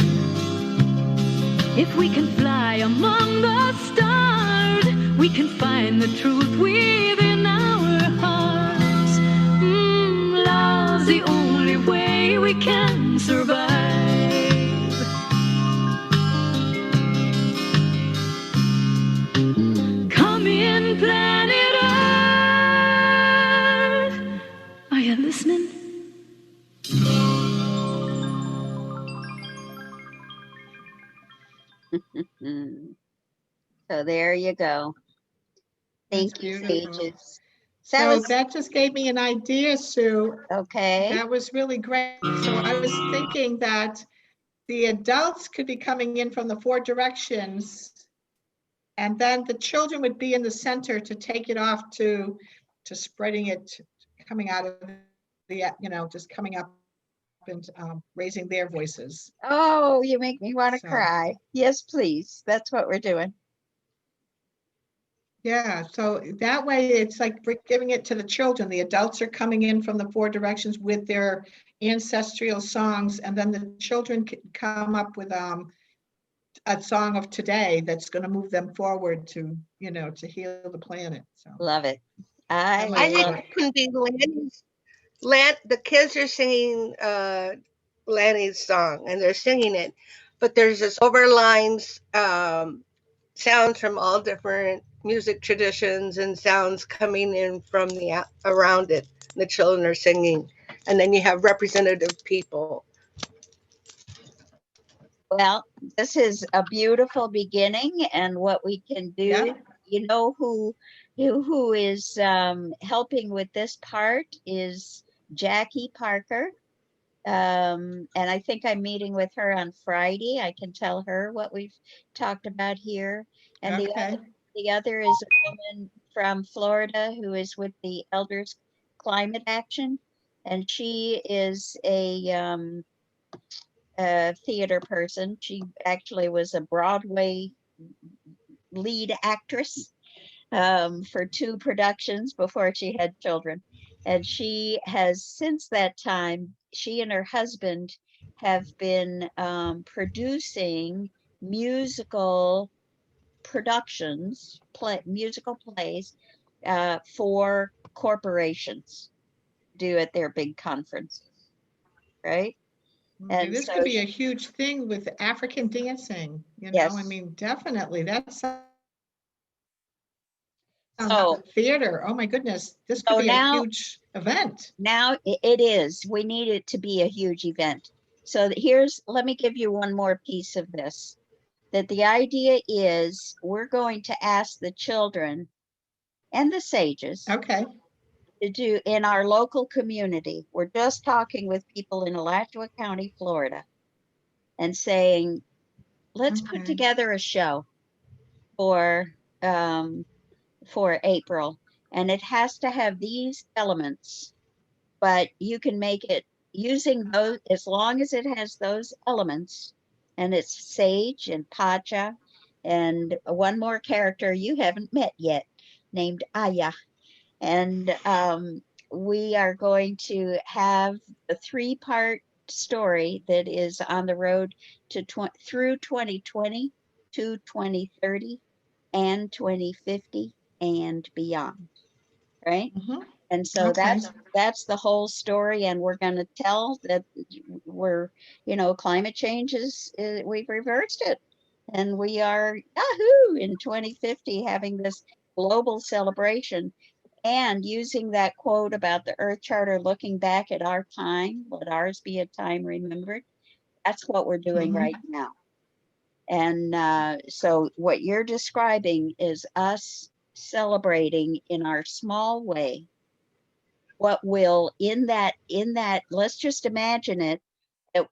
If we can fly among the stars, we can find the truth within our hearts. Love's the only way we can survive. Come in, planet Earth. Are you listening? Mm. So there you go. That's Thank you, beautiful. Sages. So That was that just gave me an idea, Sue. okay. That was really great. So I was thinking that the adults could be coming in from the four directions, and then the children would be in the center to take it off to spreading it, coming out of the, just coming up and raising their voices. Oh, you make me want to So, cry. Yes, please. That's what we're doing. yeah, so that way it's like we're giving it to the children. The adults are coming in from the four directions with their ancestral songs, and then the children can come up with a song of today that's going to move them forward to, to heal the planet. So Love it. I I might I think love work. it can be the kids are singing Lanny's song and they're singing it, but there's this overlines sounds from all different music traditions and sounds coming in from the around it. The children are singing, and then you have representative people. Well, this is a beautiful beginning, and what we can do, Yeah. you know, who is helping with this part is Jackie Parker. And I think I'm meeting with her on Friday. I can tell her what we've talked about here. And Okay. the other is a woman from Florida who is with the Elders Climate Action, and she is a theater person. She actually was a Broadway lead actress for 2 productions before she had children. And she has, since that time, she and her husband have been producing musical productions, musical plays for corporations do at their big conferences, right? Okay, And this so, could be a huge thing with African dancing, I yes. mean, definitely. That's So, theater. Oh my goodness, this could so be a now huge event. now it is. We need it to be a huge event. So let me give you one more piece of this. That the idea is we're going to ask the children and the sages Okay. to do in our local community. We're just talking with people in Alachua County, Florida, and saying, let's put Okay. together a show for April, and it has to have these elements, but you can make it using those as long as it has those elements, and it's Sage and Pacha and one more character you haven't met yet named Aya. And we are going to have a 3-part story that is on the road to through 2020 to 2030 and 2050 and beyond, right? Mhm. And so Okay. that's the whole story, and we're going to tell that we're, climate change we've reversed it, and we are, yahoo, in 2050 having this global celebration. And using that quote about the Earth Charter looking back at our time, let ours be a time remembered. That's what we're doing Mhm. right now. And so what you're describing is us celebrating in our small way what will in that, let's just imagine it, that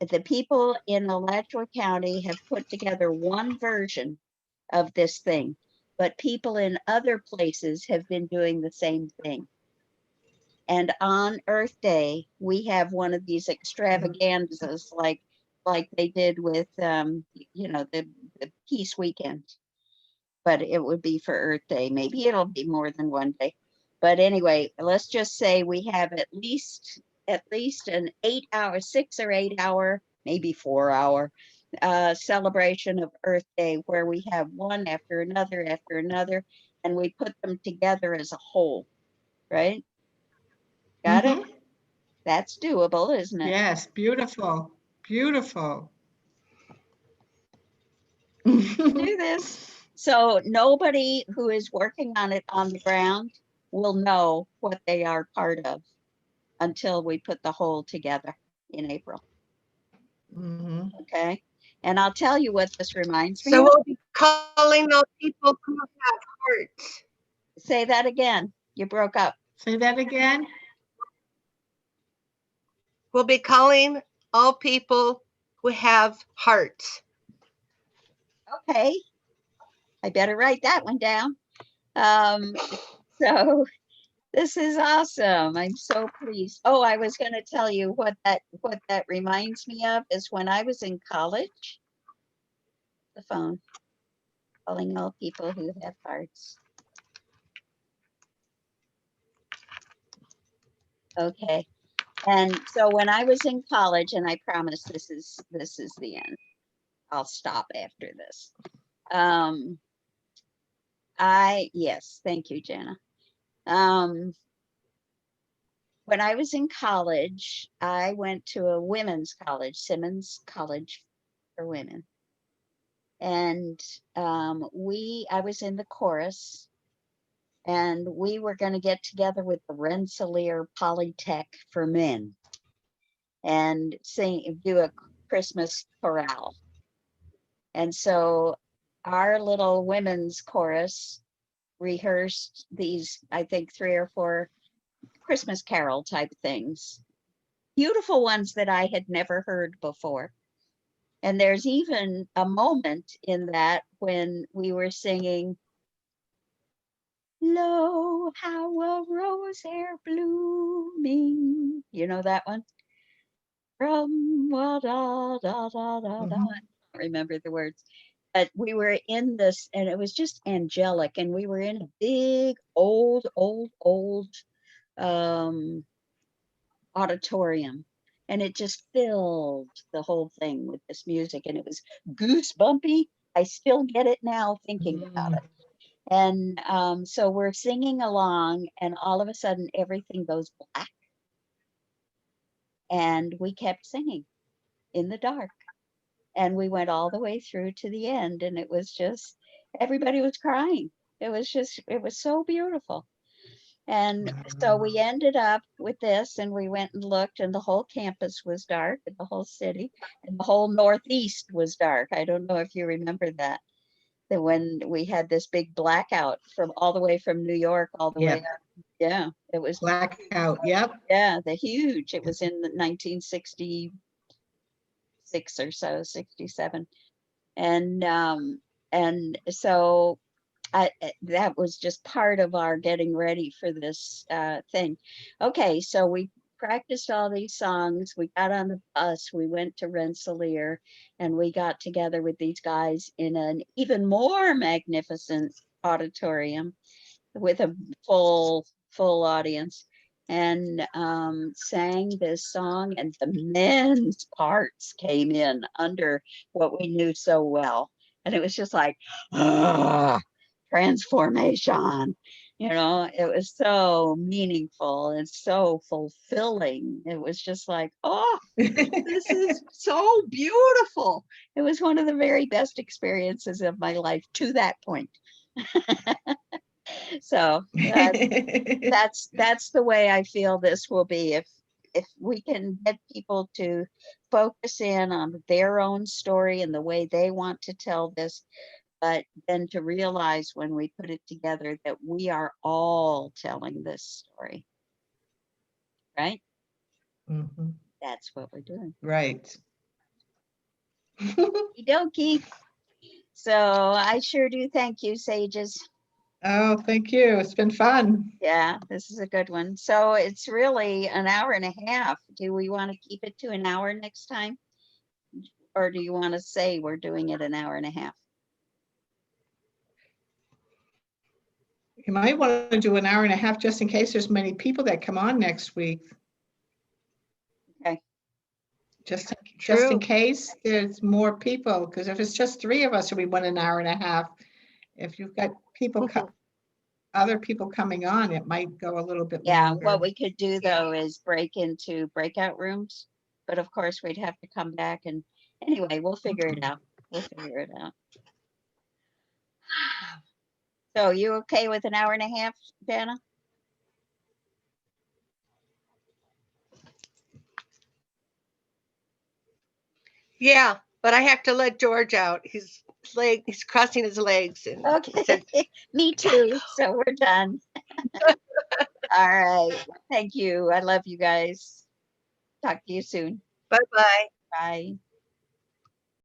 the people in Alachua County have put together one version of this thing, but people in other places have been doing the same thing. And on Earth Day, we have one of these extravaganzas like they did with the Peace Weekend, but it would be for Earth Day. Maybe it'll be more than one day. But anyway, let's just say we have at least an 8 hour, 6 or 8 hour, maybe 4 hour celebration of Earth Day where we have one after another, and we put them together as a whole, right? Got it? Mhm. That's doable, isn't it? Yes, beautiful, beautiful. Do this. So nobody who is working on it on the ground will know what they are part of until we put the whole together in April. Mhm. Okay. And I'll tell you what this reminds me So of. we'll be calling all people who have hearts. Say that again. You broke up. Say that again. We'll be calling all people who have hearts. Okay. I better write that one down. So this is awesome. I'm so pleased. Oh, I was going to tell you what that reminds me of is when I was in college. The phone, calling all people who have hearts. Okay. And so when I was in college, and I promise this is the end. I'll stop after this. Yes, thank you, Jana. When I was in college, I went to a women's college, Simmons College for Women. And I was in the chorus, and we were going to get together with the Rensselaer Polytech for Men and do a Christmas chorale. And so our little women's chorus rehearsed these, I think, 3 or 4 Christmas carol type things, beautiful ones that I had never heard before. And there's even a moment in that when we were singing, "Lo, how a rose hair blooming." You know that one? From da da da da da. I Mhm. don't remember the words. But we were in this, and it was just angelic. And we were in a big, old um, auditorium. And it just filled the whole thing with this music. And it was goosebumpy. I still get it now thinking about Mm. it. And so we're singing along, and all of a sudden, everything goes black. And we kept singing in the dark. And we went all the way through to the end, and it was just, everybody was crying. It was so beautiful. And so we ended up with this, and we went and looked, and the whole campus was dark, and the whole city, and the whole Northeast was dark. I don't know if you remember that when we had this big blackout from all the way from New York all the way Yep. up. Yeah, it was, Blackout. Yep. yeah, it was in 1966 or so, 67. And so that was just part of our getting ready for this thing. Okay, so we practiced all these songs. We got on the bus. We went to Rensselaer, and we got together with these guys in an even more magnificent auditorium with a full audience, and sang this song, and the men's parts came in under what we knew so well, and it was just like, ah, transformation. It was so meaningful and so fulfilling. It was just like, oh, this is so beautiful. It was one of the very best experiences of my life to that point. So that's the way I feel this will be. If we can get people to focus in on their own story and the way they want to tell this, but then to realize when we put it together that we are all telling this story, right? Mhm. That's what we're doing. Right. Okie. So I sure do thank you, Sages. Oh, thank you. It's been fun. Yeah, this is a good one. So it's really an hour and a half. Do we want to keep it to an hour next time? Or do you want to say we're doing it an hour and a half? You might want to do an hour and a half just in case there's many people that come on next week. Okay. Just True. in case there's more people, because if it's just three of us, we want an hour and a half. If you've got people, other people coming on, it might go a little bit Yeah, longer. what we could do though is break into breakout rooms. But of course, we'd have to come back and anyway, we'll figure it out. We'll figure it out. So you okay with an hour and a half, Dana? Yeah, but I have to let George out. He's crossing his legs and Okay, said, me too. So we're done. All right. Thank you. I love you guys. Talk to you soon. bye-bye. Bye.